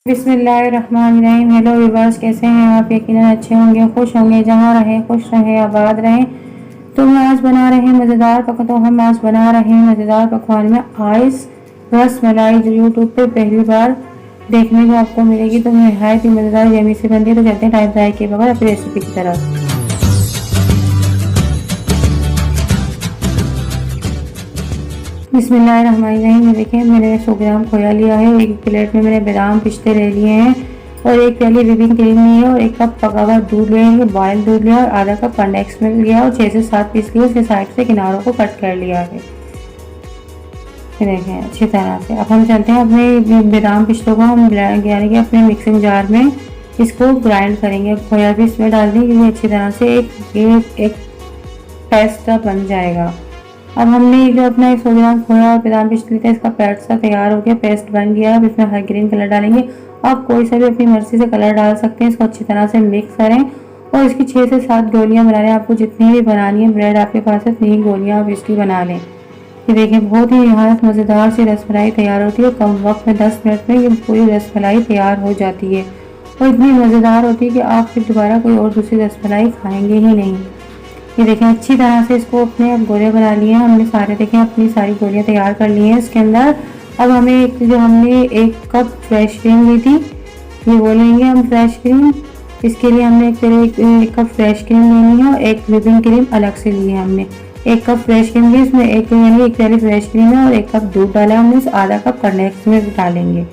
बिस्मिल्लाहिर्रहमानिर्रहीम। Hello viewers, कैसे हैं आप? यकीनन अच्छे होंगे, खुश होंगे। जहाँ रहें खुश रहें, आबाद रहें। तो हम आज बना रहे हैं मज़ेदार पकवान में आइस रस मलाई, जो यूट्यूब पे पहली बार देखने को आपको मिलेगी। तो नहायत ही मज़ेदार यमी से बनती है। तो चलते हैं टाइम ज़ाया किए बगैर अपनी रेसिपी की तरफ। बिस्मिल्लाहिर्रहमानिर्रहीम। ये देखिए, मैंने 100 ग्राम खोया लिया है। एक प्लेट में मैंने बादाम पिस्ते ले लिए हैं और एक प्याली व्हिपिंग क्रीम ली है और एक कप पका हुआ दूध लेंगे, बॉयल दूध लिया और आधा कप कंडेंस मिल्क लिया और 6 से 7 पीस लिए। उसके साइड से किनारों को कट कर लिया है। देखें अच्छी तरह से। अब हम चलते हैं अपने बादाम पिस्तों को हम यानी कि अपने मिक्सिंग जार में इसको ग्राइंड करेंगे। खोया भी इसमें डाल देंगे क्योंकि अच्छी तरह से एक पेस्ट बन जाएगा। अब हमने जो अपना 100 ग्राम खोया और बादाम पिस्ते लिया था, इसका पेस्ट सा तैयार हो गया, पेस्ट बन गया। अब इसमें हर ग्रीन कलर डालेंगे। आप कोई सा भी अपनी मर्जी से कलर डाल सकते हैं। इसको अच्छी तरह से मिक्स करें और इसकी 6 से 7 गोलियां बना लें। आपको जितनी भी बनानी है, ब्रेड आपके पास है, इतनी ही गोलियां आप इसकी बना लें। ये देखिए, बहुत ही नहायत मज़ेदार सी रसमलाई तैयार होती है। कम वक्त में 10 मिनट में ये पूरी रसमलाई तैयार हो जाती है और इतनी मज़ेदार होती है कि आप फिर दोबारा कोई और दूसरी रसमलाई खाएंगे ही नहीं। ये देखें, अच्छी तरह से इसको अपने अब गोले बना लिए हैं हमने सारे। देखें, अपनी सारी गोलियां तैयार कर ली हैं। इसके अंदर अब हमें हमने 1 कप फ्रेश क्रीम ली थी, ये वो लेंगे हम फ्रेश क्रीम। इसके लिए हमने एक कप फ्रेश क्रीम लेनी है और एक व्हिपिंग क्रीम अलग से ली है हमने। 1 कप फ्रेश क्रीम ली, इसमें एक प्याली फ्रेश क्रीम है और 1 कप दूध डाला हमने। इस आधा कप कंडेंस मिल्क डालेंगे।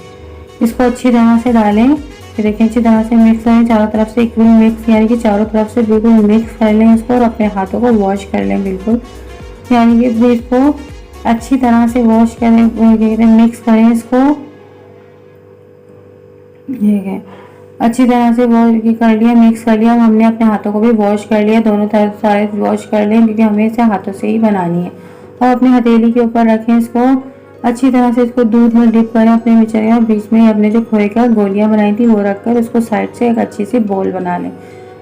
इसको अच्छी तरह से डालें। ये देखिए, अच्छी तरह से मिक्स करें चारों तरफ से इक्वल मिक्स, यानी कि चारों तरफ से बिल्कुल मिक्स कर लें इसको और अपने हाथों को वॉश कर लें बिल्कुल, यानी कि इसको अच्छी तरह से वॉश करें, मिक्स करें इसको। ठीक है, अच्छी तरह से वॉश कर लिया, मिक्स कर लिया। हमने अपने हाथों को भी वॉश कर लिया, दोनों तरफ सारे वॉश कर लें क्योंकि हमें इसे हाथों से ही बनानी है। और अपने हथेली के ऊपर रखें इसको, अच्छी तरह से इसको दूध में डिप करें अपने मिक्सचर में। बीच में अपने जो खोए का गोलियां बनाई थी वो रखकर उसको साइड से एक अच्छी सी बोल बना लें।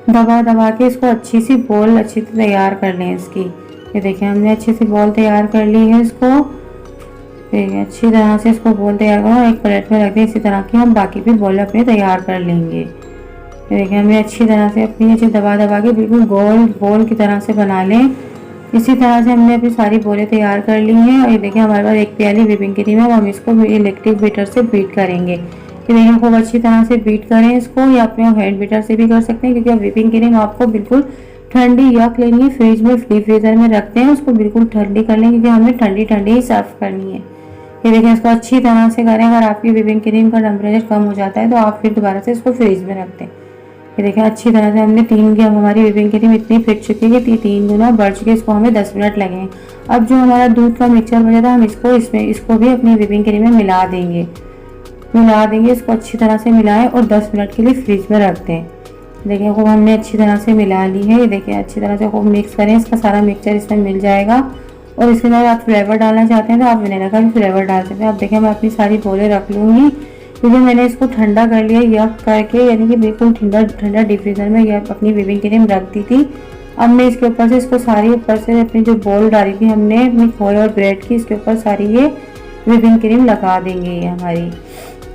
दबा दबा के इसको अच्छी सी बोल अच्छी से तैयार कर लें इसकी। ये देखिए, हमने अच्छी सी बोल तैयार कर ली है इसको। ठीक है, अच्छी तरह से इसको बोल तैयार करो, एक प्लेट में रख दें। इसी तरह की हम बाकी भी बोल अपने तैयार कर लेंगे। ये देखिए, हमें अच्छी तरह से अपनी अच्छी दबा दबा के बिल्कुल गोल बोल की तरह से बना लें। इसी तरह से हमने अपनी सारी बोलें तैयार कर ली हैं। और ये देखिए, हमारे पास 1 प्याली व्हिपिंग क्रीम है। हम इसको इलेक्ट्रिक बीटर से बीट करेंगे। ये देखिए, खूब अच्छी तरह से बीट करें इसको, या अपने हैंड बीटर से भी कर सकते हैं क्योंकि व्हिपिंग क्रीम आपको बिल्कुल ठंडी यक लेनी है। फ्रिज में फ्रीजर में रखते हैं, उसको बिल्कुल ठंडी कर लें क्योंकि हमें ठंडी ठंडी ही सर्व करनी है। ये देखिए, इसको अच्छी तरह से करें। अगर आपकी व्हिपिंग क्रीम का टेम्परेचर कम हो जाता है तो आप फिर दोबारा से इसको फ्रीज में रखते हैं। ये देखिए, अच्छी तरह से हमने 3 की, अब हमारी व्हिपिंग क्रीम इतनी फिट चुकी है कि 3 गुना बढ़ चुकी है। इसको हमें 10 मिनट लगेंगे। अब जो हमारा दूध का मिक्सचर बचा था, हम इसको भी अपनी व्हिपिंग क्रीम में मिला देंगे। इसको अच्छी तरह से मिलाएं और 10 मिनट के लिए फ्रिज में रख दें। देखिए, खूब हमने अच्छी तरह से मिला ली है। ये देखिए, अच्छी तरह से खूब मिक्स करें, इसका सारा मिक्सचर इसमें मिल जाएगा। और इसके अंदर आप फ्लेवर डालना चाहते हैं तो आप वनीला का भी फ्लेवर डाल सकते हैं। अब देखिए, मैं अपनी सारी बोलें रख लूँगी क्योंकि मैंने इसको ठंडा कर लिया यक करके, यानी कि बिल्कुल ठंडा डीप फ्रीजर में यह अपनी व्हिपिंग क्रीम रख दी थी। अब मैं इसके ऊपर से इसको सारी ऊपर से अपनी जो बोल डाली थी हमने अपनी खोए और ब्रेड की, इसके ऊपर सारी ये व्हिपिंग क्रीम लगा देंगे। ये हमारी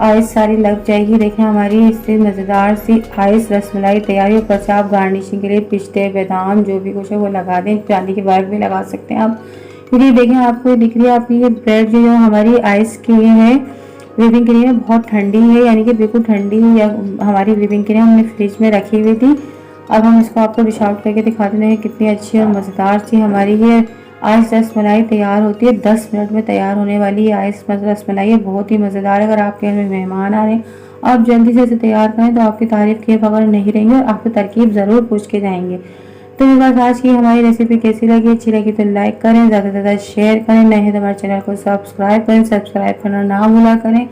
आइस सारी लग जाएगी। देखिए, हमारी इससे मज़ेदार सी आइस रसमलाई तैयारी। ऊपर से आप गार्निशिंग के लिए पिस्ते बादाम जो भी कुछ है वो लगा दें, चांदी के वर्क भी लगा सकते हैं आप। क्योंकि देखिए, आपको दिख रही है आपकी ये ब्रेड जो हमारी आइस की है व्हिपिंग क्रीम बहुत ठंडी है, यानी कि बिल्कुल ठंडी या हमारी व्हिपिंग क्रीम हमने फ्रिज में रखी हुई थी। अब हम इसको आपको डिश आउट करके दिखाते हैं कितनी अच्छी और मज़ेदार सी हमारी ये आइस रसमलाई तैयार होती है। 10 मिनट में तैयार होने वाली ये आइस रसमलाई है, बहुत ही मज़ेदार है। अगर आपके घर में मेहमान आ रहे हैं, आप जल्दी से इसे तैयार करें तो आपकी तारीफ़ किए बगैर नहीं रहेंगे और आपकी तरकीब ज़रूर पूछ के जाएंगे। तो बस आज की हमारी रेसिपी कैसी लगी? अच्छी लगी तो लाइक करें, ज़्यादा से ज़्यादा शेयर करें। नए हैं तो हमारे चैनल को सब्सक्राइब करें, सब्सक्राइब करना ना भूला करें।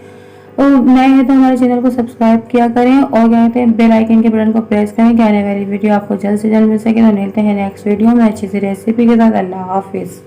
और नए हैं तो हमारे चैनल को सब्सक्राइब किया करें और क्या कहते हैं बेल आइकन के बटन को प्रेस करें कि आने वाली वीडियो आपको जल्द से जल्द मिल सके। तो मिलते हैं नेक्स्ट वीडियो में अच्छी सी रेसिपी के साथ। अल्लाह हाफिज़।